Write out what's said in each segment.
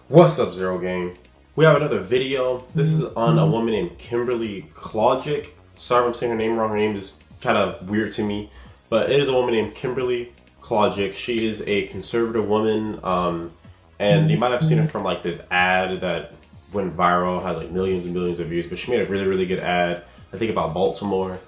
What's up, Zero Gang? We have another video. This is on a woman named Kim Klacik. Sorry if I'm saying her name wrong. Her name is kind of weird to me, but it is a woman named Kim Klacik. She is a conservative woman, and you might have seen her from like this ad that went viral, has like millions and millions of views. But she made a really, really good ad. I think about Baltimore,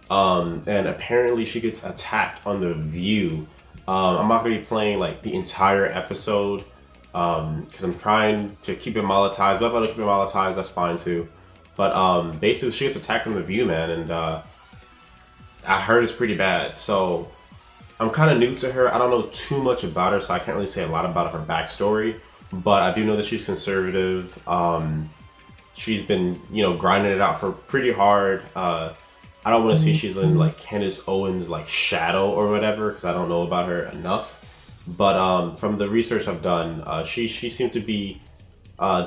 and apparently she gets attacked on The View. I'm not gonna be playing like the entire episode, because I'm trying to keep it monetized. But if I don't keep it monetized, that's fine too. But basically, she gets attacked on The View, man, and I heard it's pretty bad. So I'm kind of new to her. I don't know too much about her, so I can't really say a lot about her backstory. But I do know that she's conservative. She's been, grinding it out for pretty hard. I don't want to say she's in like Candace Owens' like shadow or whatever, because I don't know about her enough. But from the research I've done, she seems to be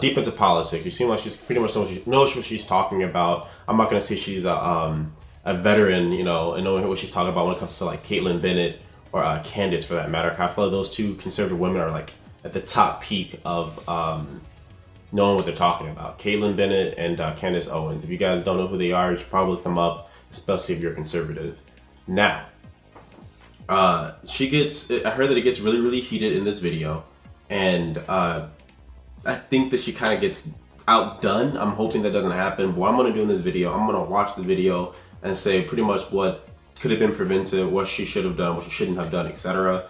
deep into politics. She seems like she's pretty much knows what she's talking about. I'm not gonna say she's a veteran, and knowing what she's talking about when it comes to like Caitlyn Bennett or Candace for that matter. I feel like those two conservative women are like at the top peak of knowing what they're talking about. Caitlyn Bennett and Candace Owens. If you guys don't know who they are, you should probably look them up, especially if you're conservative. Now, I heard that it gets really, really heated in this video, and I think that she kind of gets outdone. I'm hoping that doesn't happen. But what I'm going to do in this video, I'm going to watch the video and say pretty much what could have been prevented, what she should have done, what she shouldn't have done, etc.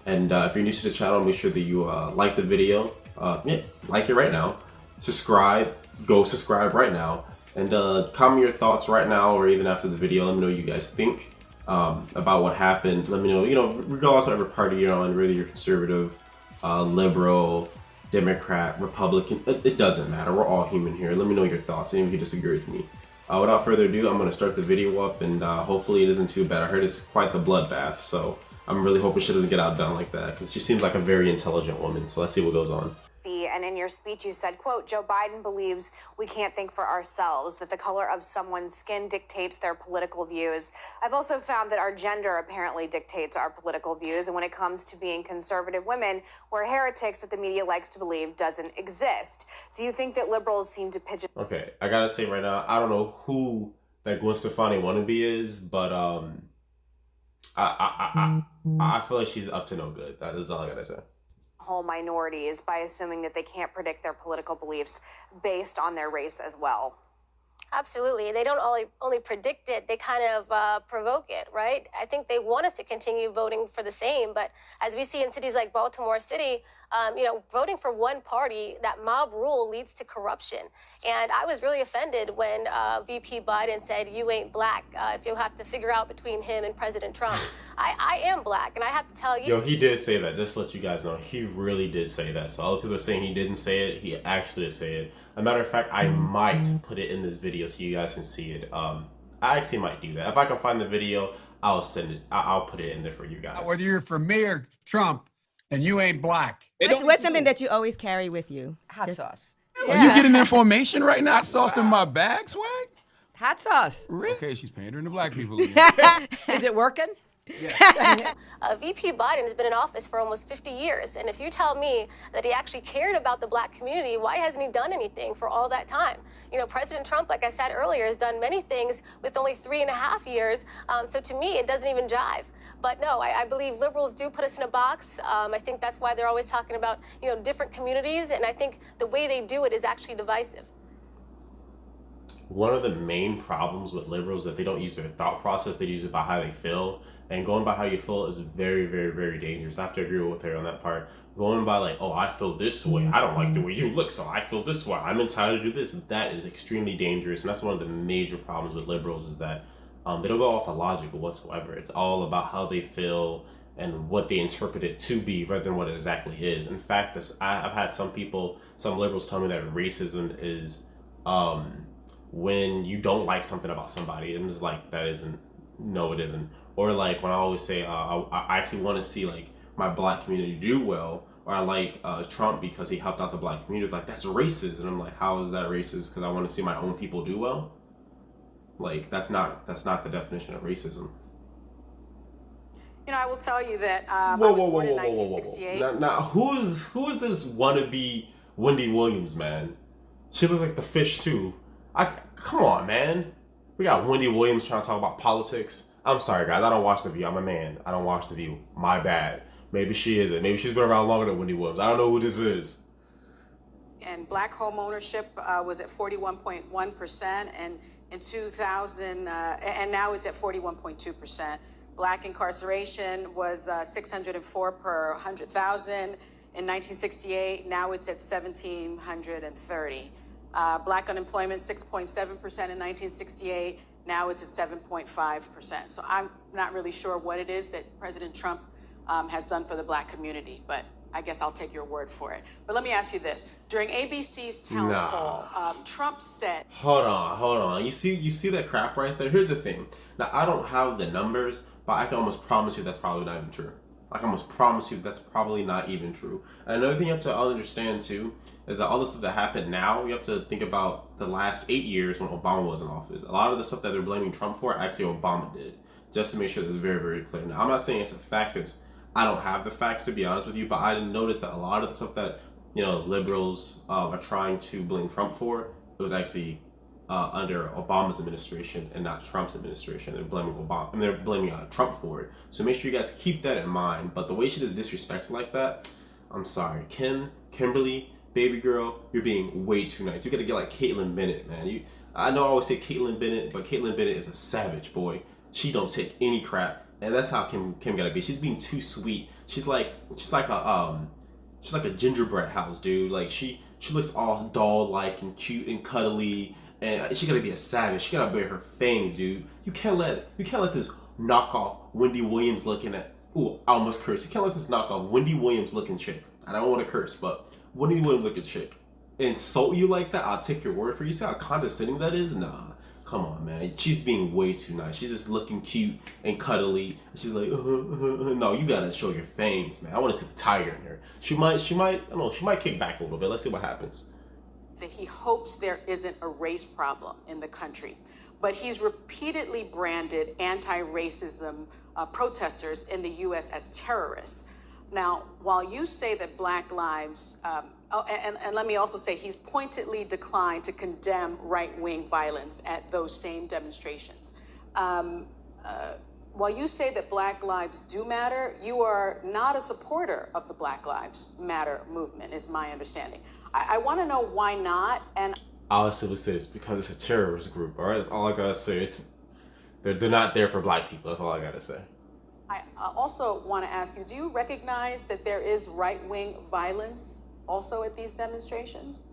And if you're new to the channel, make sure that you like the video. Like it right now. Subscribe. Go subscribe right now. And comment your thoughts right now or even after the video. Let me know what you guys think about what happened. Let me know, regardless of whatever party you're on, whether you're conservative, liberal, Democrat, Republican, it doesn't matter. We're all human here. Let me know your thoughts, and if you disagree with me. Without further ado, I'm going to start the video up, and hopefully it isn't too bad. I heard it's quite the bloodbath, so I'm really hoping she doesn't get outdone like that, because she seems like a very intelligent woman. So let's see what goes on. And in your speech, you said, quote, Joe Biden believes we can't think for ourselves, that the color of someone's skin dictates their political views. I've also found that our gender apparently dictates our political views. And when it comes to being conservative women, we're heretics that the media likes to believe doesn't exist. Do you think that liberals seem to pigeon? Okay, I gotta say right now, I don't know who that Gwen Stefani wannabe is, but I feel like she's up to no good. That is all I gotta say. Whole minorities by assuming that they can't predict their political beliefs based on their race as well. Absolutely. They don't only predict it, they kind of provoke it, right? I think they want us to continue voting for the same, but as we see in cities like Baltimore City, voting for one party, that mob rule leads to corruption. And I was really offended when VP Biden said, you ain't black, if you'll have to figure out between him and President Trump. I am black, and I have to tell you. Yo, he did say that, just to let you guys know. He really did say that. So all the people are saying he didn't say it, he actually did say it. As a matter of fact, I might put it in this video so you guys can see it. I actually might do that. If I can find the video, I'll send it. I'll put it in there for you guys. Whether you're for me or Trump, and you ain't black. What's something that you always carry with you? Hot sauce. Are you getting information right now? Hot sauce in my bag, swag? Hot sauce. Really? Okay, she's pandering to black people again. Is it working? Yeah. VP Biden has been in office for almost 50 years. And if you tell me that he actually cared about the black community, why hasn't he done anything for all that time? President Trump, like I said earlier, has done many things with only 3.5 years. So to me, it doesn't even jive. But no, I believe liberals do put us in a box. I think that's why they're always talking about, different communities. And I think the way they do it is actually divisive. One of the main problems with liberals is that they don't use their thought process. They use it by how they feel. And going by how you feel is very, very, very dangerous. I have to agree with her on that part. Going by like, oh, I feel this way. I don't like the way you look, so I feel this way. I'm entitled to do this. That is extremely dangerous. And that's one of the major problems with liberals is that they don't go off of logic whatsoever. It's all about how they feel and what they interpret it to be rather than what it exactly is. In fact, I've had some liberals tell me that racism is when you don't like something about somebody. And it's like, no, it isn't. Or like when I always say, I actually want to see like my black community do well, or I like Trump because he helped out the black community. It's like, that's racist. And I'm like, how is that racist? Because I want to see my own people do well. Like, that's not the definition of racism. I will tell you that I was born in 1968. Now, who is this wannabe Wendy Williams, man. She looks like the fish too. Come on, man. We got Wendy Williams trying to talk about politics. I'm sorry, guys. I don't watch The View. I'm a man. I don't watch The View. My bad. Maybe she isn't. Maybe she's been around longer than Wendy Williams. I don't know who this is. And black home ownership was at 41.1%, and in 2000, and now it's at 41.2%. Black incarceration was 604 per 100,000 in 1968. Now it's at 1,730. Black unemployment 6.7% in 1968. Now it's at 7.5%. So I'm not really sure what it is that President Trump has done for the black community, but I guess I'll take your word for it. But let me ask you this. During ABC's town hall, Trump said... Hold on. You see that crap right there? Here's the thing. Now, I don't have the numbers, but I can almost promise you that's probably not even true. I can almost promise you that's probably not even true. And another thing you have to understand, too, is that all the stuff that happened now, you have to think about the last 8 years when Obama was in office. A lot of the stuff that they're blaming Trump for, actually Obama did. Just to make sure that it's very, very clear. Now, I'm not saying it's a fact, because I don't have the facts, to be honest with you, but I noticed that a lot of the stuff that, liberals are trying to blame Trump for, it was actually under Obama's administration and not Trump's administration. They're blaming Obama, and they're blaming Trump for it. So make sure you guys keep that in mind. But the way she does disrespect like that, I'm sorry. Kimberly, baby girl, you're being way too nice. You gotta get like Caitlyn Bennett, man. I know I always say Caitlyn Bennett, but Caitlyn Bennett is a savage, boy. She don't take any crap. And that's how Kim gotta be. She's being too sweet. She's like a gingerbread house, dude. Like she looks all doll-like and cute and cuddly, and she gotta be a savage. She gotta bare her fangs, dude. You can't let this knockoff Wendy Williams looking at. Ooh, I almost cursed. You can't let this knockoff Wendy Williams looking chick. I don't want to curse, but Wendy Williams looking chick insult you like that. I'll take your word for it. You see how condescending that is? Nah. Come on, man. She's being way too nice. She's just looking cute and cuddly. She's like, no, you gotta show your fangs, man. I want to see the tiger in her. She might kick back a little bit. Let's see what happens. that he hopes there isn't a race problem in the country, but he's repeatedly branded anti-racism protesters in the U.S. as terrorists. Now, while you say that Black lives, and let me also say he's pointedly declined to condemn right-wing violence at those same demonstrations. While you say that Black lives do matter, you are not a supporter of the Black Lives Matter movement, is my understanding. I want to know why not, and I'll simply say this, because it's a terrorist group, all right? That's all I gotta say. They're not there for Black people. That's all I gotta say. I also want to ask you, do you recognize that there is right-wing violence also at these demonstrations?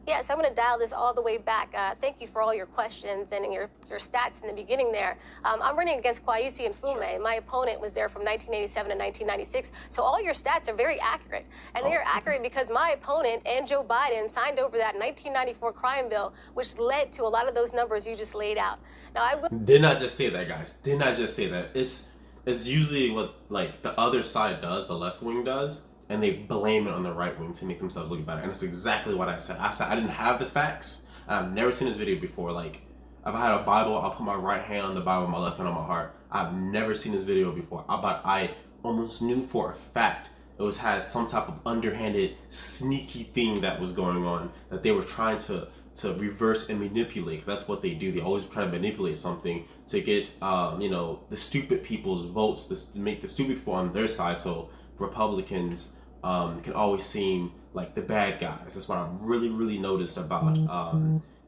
Yes, I'm going to dial this all the way back. Thank you for all your questions and your stats in the beginning there. I'm running against Kwesi and Fume. My opponent was there from 1987 to 1996. So all your stats are very accurate. And they're accurate because my opponent and Joe Biden signed over that 1994 crime bill, which led to a lot of those numbers you just laid out. Now, I would... Did not just say that, guys. Did not just say that. It's usually what, like, the other side does, the left wing does, and they blame it on the right wing to make themselves look better. And it's exactly what I said. I said I didn't have the facts, and I've never seen this video before. Like, if I had a Bible, I'll put my right hand on the Bible, my left hand on my heart. I've never seen this video before, but I almost knew for a fact it had some type of underhanded, sneaky thing that was going on, that they were trying to reverse and manipulate. That's what they do. They always try to manipulate something to get, the stupid people's votes, to make the stupid people on their side, so Republicans can always seem like the bad guys. That's what I've really, really noticed about,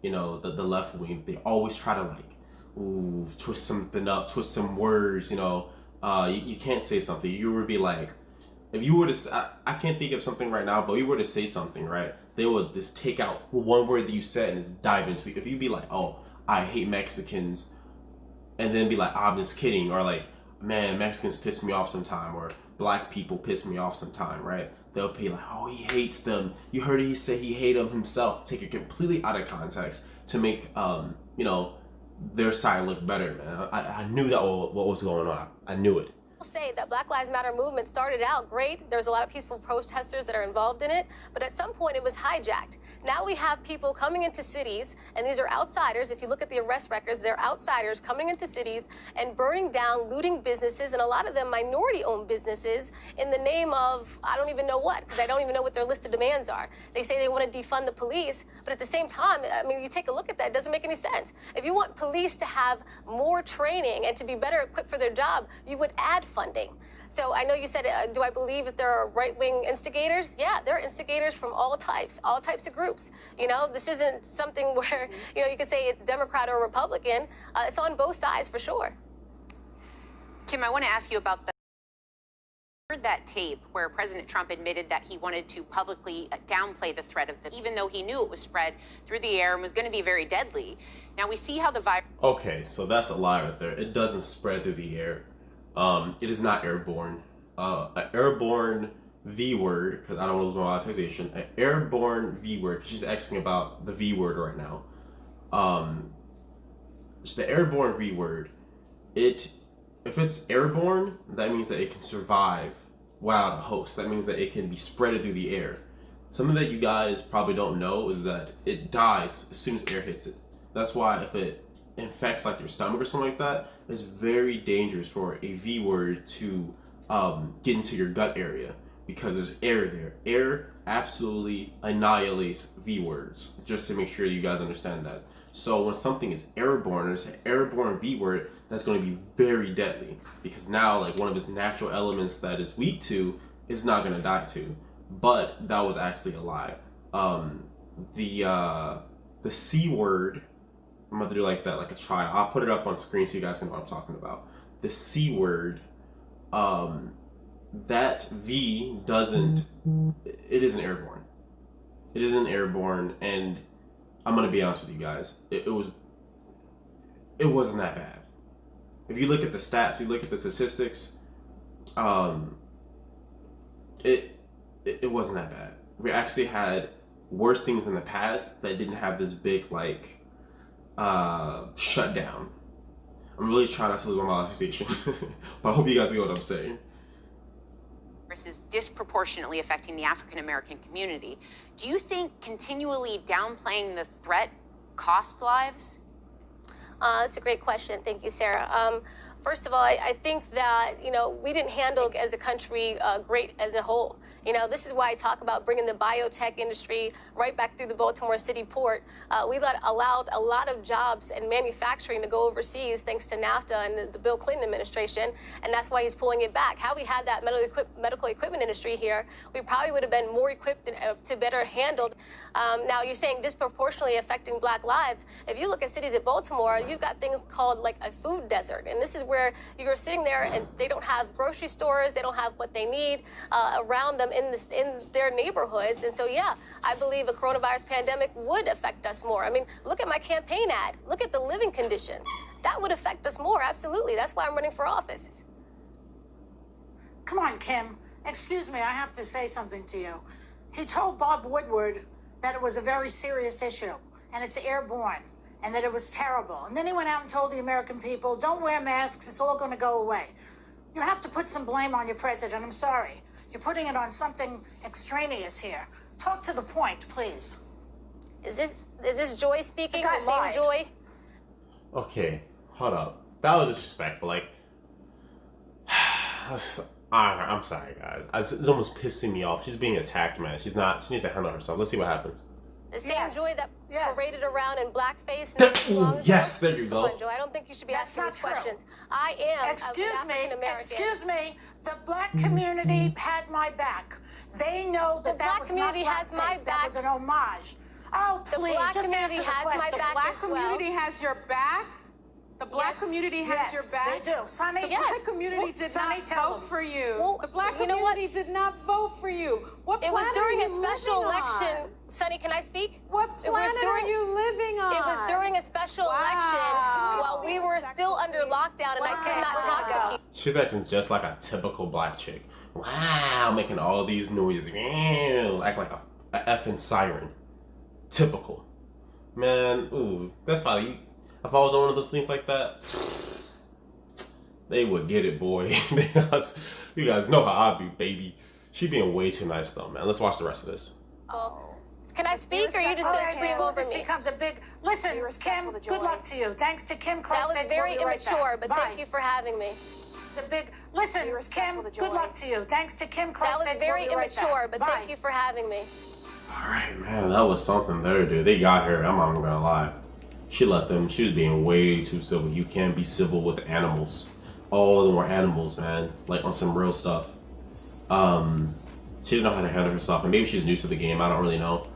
the left wing. They always try to twist something up, twist some words, you can't say something. You would be like, if you were to, I can't think of something right now, but if you were to say something, right, they would just take out one word that you said and just dive into it. If you be like, oh, I hate Mexicans, and then be like, I'm just kidding, or like, man, Mexicans piss me off sometime, or Black people piss me off sometime, right? They'll be like, oh, he hates them. You heard he say he hated them himself. Take it completely out of context to make, their side look better, man. I knew that what was going on. I knew it. say that Black Lives Matter movement started out great. There's a lot of peaceful protesters that are involved in it, but at some point it was hijacked. Now we have people coming into cities, and these are outsiders. If you look at the arrest records, they're outsiders coming into cities and burning down, looting businesses, and a lot of them minority-owned businesses in the name of, I don't even know what, because I don't even know what their listed demands are. They say they want to defund the police, but at the same time, I mean, you take a look at that, it doesn't make any sense. If you want police to have more training and to be better equipped for their job, you would add funding. So I know you said, do I believe that there are right-wing instigators? Yeah, there are instigators from all types of groups. You know, this isn't something where, you know, you could say it's Democrat or Republican. It's on both sides for sure. Kim, I want to ask you about that tape where President Trump admitted that he wanted to publicly downplay the threat of even though he knew it was spread through the air and was going to be very deadly. Now we see how the virus... Okay, so that's a lie right there. It doesn't spread through the air. It is not airborne. An airborne V word, because I don't want to lose my monetization. An airborne V word, because she's asking about the V word right now. The airborne V word, if it's airborne, that means that it can survive without a host. That means that it can be spreaded through the air. Something that you guys probably don't know is that it dies as soon as air hits it. That's why if it infects like your stomach or something like that, it's very dangerous for a V word to get into your gut area because there's air there. Air absolutely annihilates V words, just to make sure you guys understand that. So when something is airborne, there's an airborne V word that's going to be very deadly because now like one of its natural elements that is weak to is not going to die to. But that was actually a lie. The C word, I'm about to do like that, like a child. I'll put it up on screen so you guys can know what I'm talking about. The C word, that V doesn't, it isn't airborne. It isn't airborne, and I'm gonna be honest with you guys. It wasn't that bad. If you look at the stats, you look at the statistics, it wasn't that bad. We actually had worse things in the past that didn't have this big like shutdown. I'm really trying not to lose my monetization, but I hope you guys get what I'm saying. Is disproportionately affecting the African American community. Do you think continually downplaying the threat cost lives? That's a great question. Thank you, Sarah. First of all, I think that, you know, we didn't handle as a country great as a whole. You know, this is why I talk about bringing the biotech industry right back through the Baltimore City port. We allowed a lot of jobs and manufacturing to go overseas thanks to NAFTA and the Bill Clinton administration, and that's why he's pulling it back. Had we had that medical equipment industry here, we probably would have been more equipped to better handle. Now, you're saying disproportionately affecting Black lives. If you look at cities of Baltimore, you've got things called like a food desert, and this is where you're sitting there and they don't have grocery stores, they don't have what they need around them in their neighborhoods. And so, yeah, I believe a coronavirus pandemic would affect us more. I mean, look at my campaign ad. Look at the living conditions. That would affect us more, absolutely. That's why I'm running for office. Come on, Kim. Excuse me, I have to say something to you. He told Bob Woodward that it was a very serious issue, and it's airborne, and that it was terrible. And then he went out and told the American people, don't wear masks, it's all going to go away. You have to put some blame on your president. I'm sorry. You're putting it on something extraneous here. Talk to the point, please. Is this Joy speaking? The same Joy? Okay, hold up. That was disrespectful. Like, I'm sorry, guys. It's almost pissing me off. She's being attacked, man. She needs to handle herself. Let's see what happens. The same Joy that paraded around in blackface. Yes, there you go. Come on, Joy. I don't think you should be asking these questions. I am. Excuse me. The black community had my back. They know that that was not blackface. That was an homage. Oh, please, just answer the question. The black community has your back? The black community has your back? They do. Sonny, the black community did not vote for you. Well, the black community did not vote for you. What planet it was during are a you special living election. on? Sonny, can I speak? What planet are you living on? It was during a special election while we were still under lockdown and I could not talk to people. She's acting just like a typical black chick. Wow, making all these noises. Act like a effing siren. Typical. Man, ooh, that's funny. If I was on one of those things like that, they would get it, boy. You guys know how I be, baby. She being way too nice though, man. Let's watch the rest of this. Can I speak, or are you just going to scream over this me? becomes a big. Listen, Kim. Good luck to you. Thanks to Kim Klacik. That was very we'll be right immature, back. but Bye. thank you for having me. It's a big. Listen, Kim. Good luck to you. Thanks to Kim Klacik. That was very we'll be right immature, back. but Bye. thank you for having me. All right, man, that was something there, dude. They got her. I'm not even gonna lie. She let them. She was being way too civil. You can't be civil with animals. All of them were animals, man. Like on some real stuff. She didn't know how to handle herself, and maybe she's new to the game. I don't really know,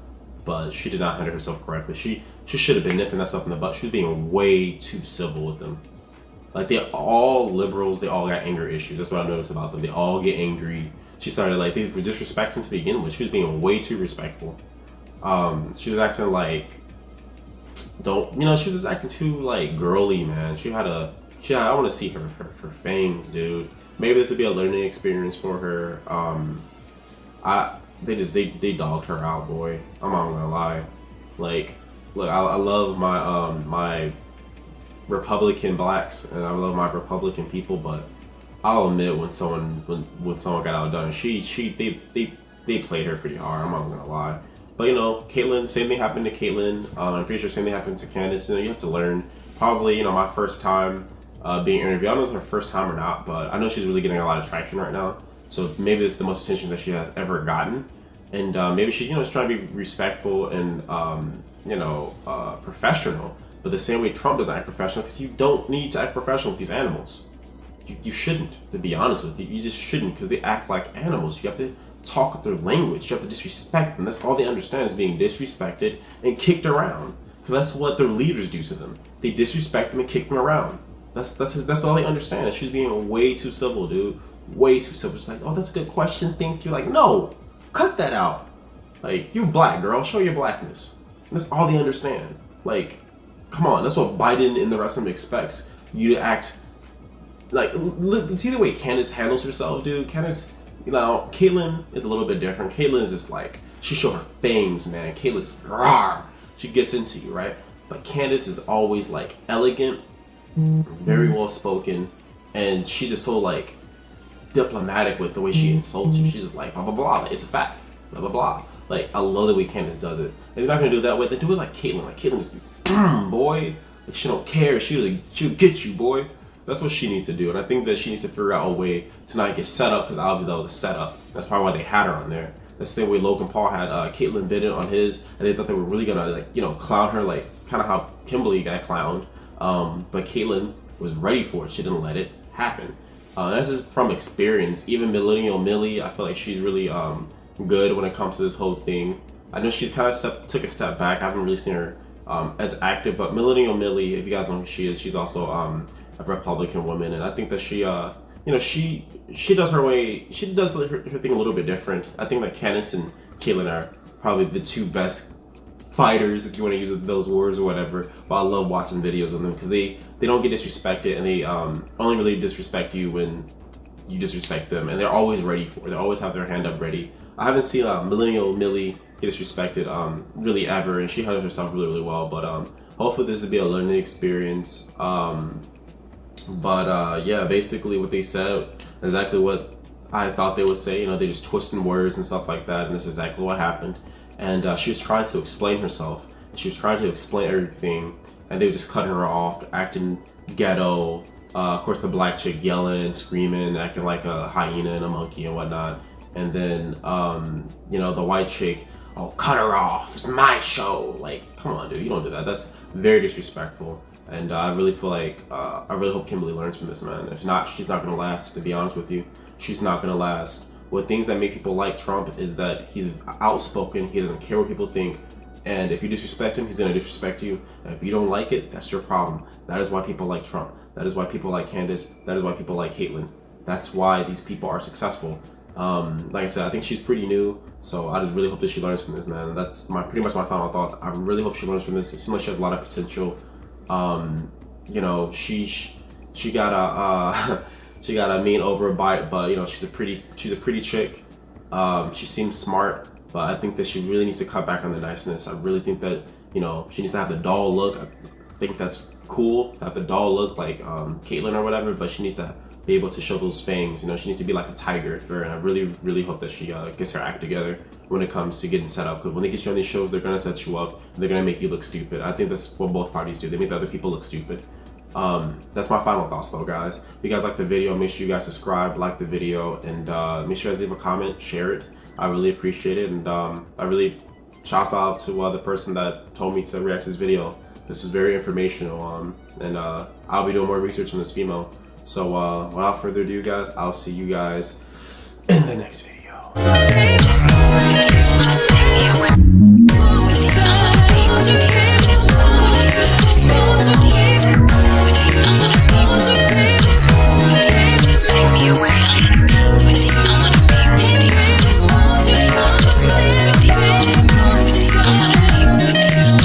but she did not handle herself correctly. She should have been nipping that stuff in the butt. She was being way too civil with them. Like they all liberals. They all got anger issues. That's what I noticed about them. They all get angry. She started like they were disrespecting to begin with. She was being way too respectful. She was acting like she was acting too like girly, man. I want to see her fangs, dude. Maybe this would be a learning experience for her. They dogged her out, boy. I'm not gonna lie. Like, look, I love my my Republican blacks and I love my Republican people, but I'll admit when someone got outdone, they played her pretty hard. I'm not gonna lie. But Caitlyn, same thing happened to Caitlyn. I'm pretty sure same thing happened to Candace. You have to learn. Probably, my first time being interviewed. I don't know if it's her first time or not, but I know she's really getting a lot of traction right now. So maybe this is the most attention that she has ever gotten, and maybe she, is trying to be respectful and professional. But the same way Trump doesn't act professional, because you don't need to act professional with these animals. You shouldn't, to be honest with you. You just shouldn't, because they act like animals. You have to talk with their language. You have to disrespect them. That's all they understand is being disrespected and kicked around. Because that's what their leaders do to them. They disrespect them and kick them around. That's all they understand. And she's being way too civil, dude. Way too civil. It's like, oh, that's a good question. Thank you. Like, no, cut that out. Like, you're black, girl. Show your blackness. And that's all they understand. Like, come on. That's what Biden and the rest of them expects you to act. Like, see the way Candace handles herself, dude. Candace, Caitlyn is a little bit different. Caitlyn is just like, she show her fangs, man. Caitlyn's rawr. She gets into you, right? But Candace is always like elegant, very well spoken, and she's just so like diplomatic with the way she insults you. She's just like blah blah blah. Like, it's a fact. Blah blah blah. Like, I love the way Candace does it. If they're not gonna do it that way, then do it like Caitlyn. Like Caitlyn just boy. Like, she don't care. She'll get you, boy. That's what she needs to do, and I think that she needs to figure out a way to not get set up, because obviously that was a setup. That's probably why they had her on there. That's the same way Logan Paul had Caitlyn Bennett on his, and they thought they were really gonna clown her, like kind of how Kimberly got clowned. But Caitlyn was ready for it. She didn't let it happen. This is from experience. Even Millennial Millie, I feel like she's really good when it comes to this whole thing. I know she's kind of took a step back. I haven't really seen her as active, but Millennial Millie, if you guys know who she is, she's also a Republican woman, and I think that she she does her way. She does her thing a little bit different. I think that Candace and Caitlyn are probably the two best fighters, if you want to use those words or whatever. But I love watching videos of them because they don't get disrespected, and they only really disrespect you when you disrespect them, and they're always ready for it. They always have their hand up ready. I haven't seen Millennial Millie get disrespected really ever, and she handles herself really, really well. But hopefully this will be a learning experience. Yeah, basically what they said, exactly what I thought they would say. They just twisting words and stuff like that, and this is exactly what happened. And she was trying to explain herself. She was trying to explain everything, and they were just cutting her off, acting ghetto. Of course, the black chick yelling, screaming, acting like a hyena and a monkey and whatnot. And then, the white chick, oh, cut her off. It's my show. Like, come on, dude. You don't do that. That's very disrespectful. And I really feel like, I really hope Kimberly learns from this, man. If not, she's not going to last, to be honest with you. She's not going to last. What things that make people like Trump is that he's outspoken. He doesn't care what people think. And if you disrespect him, he's going to disrespect you. And if you don't like it, that's your problem. That is why people like Trump. That is why people like Candace. That is why people like Caitlyn. That's why these people are successful. Like I said, I think she's pretty new, so I just really hope that she learns from this, man. That's pretty much my final thought. I really hope she learns from this. It seems like she has a lot of potential. She got a she got a mean overbite, but she's a pretty chick. She seems smart, but I think that she really needs to cut back on the niceness. I really think that she needs to have the doll look. I think that's cool to have the doll look like Caitlyn or whatever, but she needs to be able to show those fangs. You know, she needs to be like a tiger. And I really hope that she gets her act together when it comes to getting set up. Because when they get you on these shows, they're gonna set you up. And they're gonna make you look stupid. I think that's what both parties do. They make the other people look stupid. That's my final thoughts though, guys. If you guys like the video, make sure you guys subscribe, like the video, and make sure you guys leave a comment, share it. I really appreciate it, and I really shout out to the person that told me to react to this video. This was very informational, and I'll be doing more research on this female. So without further ado, guys, I'll see you guys in the next video.